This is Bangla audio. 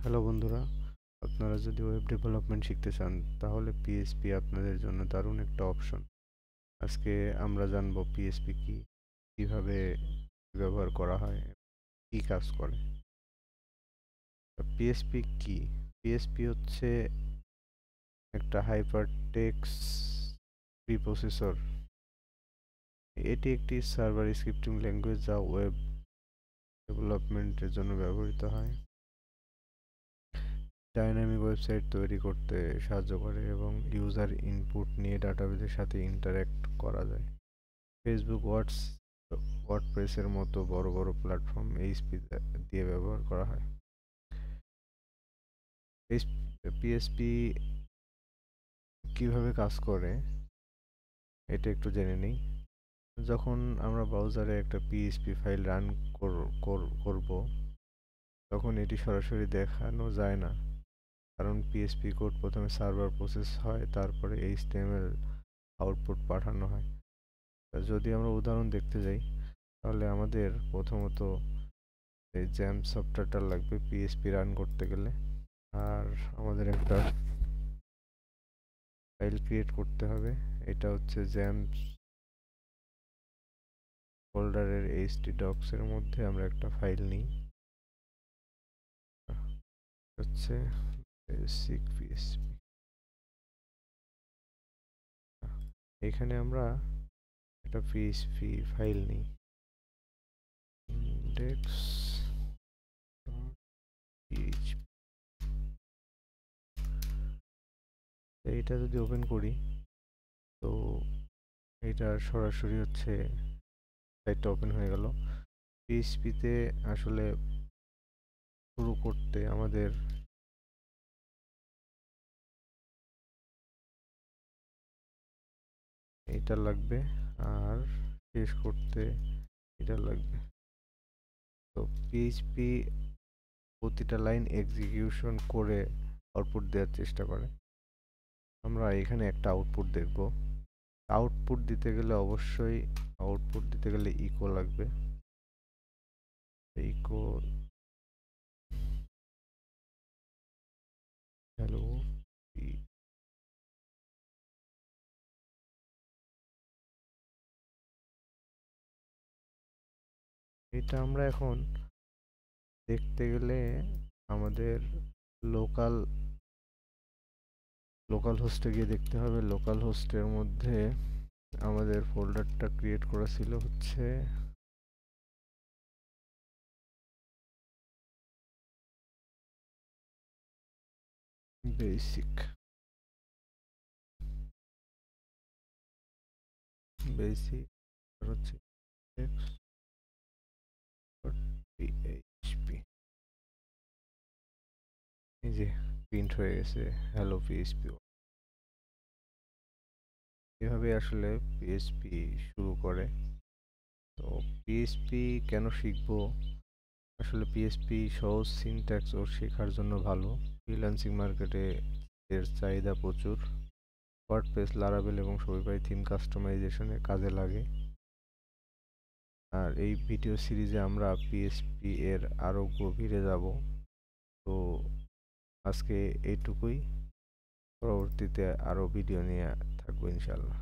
হ্যালো বন্ধুরা, আপনারা যদি ওয়েব ডেভেলপমেন্ট শিখতে চান তাহলে পিএইচপি আপনাদের জন্য দারুণ একটা অপশন। আজকে আমরা জানবো পিএইচপি কি, কিভাবে ব্যবহার করা হয়, কি কাজ করে। পিএইচপি কি? পিএইচপি হচ্ছে একটা হাইপারটেক্সট প্রিপ্রসেসর। এটি একটি সার্ভার স্ক্রিপ্টিং ল্যাঙ্গুয়েজ যা ওয়েব ডেভেলপমেন্টের জন্য ব্যবহৃত হয়। ডাইনামিক ওয়েবসাইট তৈরি করতে সাহায্য করে এবং ইউজার ইনপুট নিয়ে ডাটাবেসের সাথে ইন্টারঅ্যাক্ট করা যায়। ফেসবুক, ওয়ার্ডপ্রেসের মতো বড় বড় প্ল্যাটফর্ম এইচপি দিয়ে ব্যবহার করা হয়। পিএসপি কিভাবে কাজ করে এটা একটু জেনে নিই। যখন আমরা ব্রাউজারে একটা পিএসপি ফাইল রান করব তখন এটি সরাসরি দেখানো যায় না, কারণ পিএসপি কোড প্রথমে সার্ভার প্রসেস হয়, তারপরে এইচটিএমএল আউটপুট পাঠানো হয়। যদি আমরা উদাহরণ দেখতে যাই তাহলে আমাদের প্রথমত এই জ্যাম সফটওয়্যারটা লাগবে পিএসপি রান করতে গেলে। আর আমাদের একটা ফাইল ক্রিয়েট করতে হবে। এটা হচ্ছে জ্যাম ফোল্ডারের htdocs এর মধ্যে আমরা একটা ফাইল নিই, হচ্ছে বেসিক পিএসপি। এখানে আমরা একটা পিএসপি ফাইল নিই, index.php। এইটা যদি ওপেন করি তো এটা সরাসরি হচ্ছে সাইটটা ওপেন হয়ে গেল। পিএইচপিতে আসলে শুরু করতে আমাদের এটা লাগবে, আর শেষ করতে এটা লাগবে। তো পিএইচপি প্রতিটা লাইন এক্সিকিউশন করে আউটপুট দেওয়ার চেষ্টা করে। আমরা এখানে একটা আউটপুট দেখব। আউটপুট দিতে গেলে অবশ্যই ইকো লাগবে। Echo hello. এটা আমরা এখন দেখতে গেলে আমাদের লোকাল লোকাল হোস্টে গিয়ে দেখতে হবে। লোকাল হোস্টের মধ্যে আমাদের ফোল্ডারটা ক্রিয়েট করা ছিল হচ্ছে বেসিক বেসিক হচ্ছে PHP। এই যে প্রিন্ট হয়ে গেছে হ্যালো পিএইচপি। এভাবে আসলে পিএইচপি শুরু করে। তো পিএইচপি কেন শিখবো? আসলে পিএইচপি সহজ সিনট্যাক্স ও শেখার জন্য ভালো। ফ্রিল্যান্সিং মার্কেটে এর চাহিদা প্রচুর। ওয়ার্ডপ্রেস, লারাভেল এবং শপিফাই থিম কাস্টমাইজেশনে কাজে লাগে। আর এই ভিডিও সিরিজে আমরা পিএইচপি এর আরও গভীরে যাব। তো আজকে এইটুকুই, পরবর্তীতে আরও ভিডিও নিয়ে থাকবো ইনশাল্লাহ।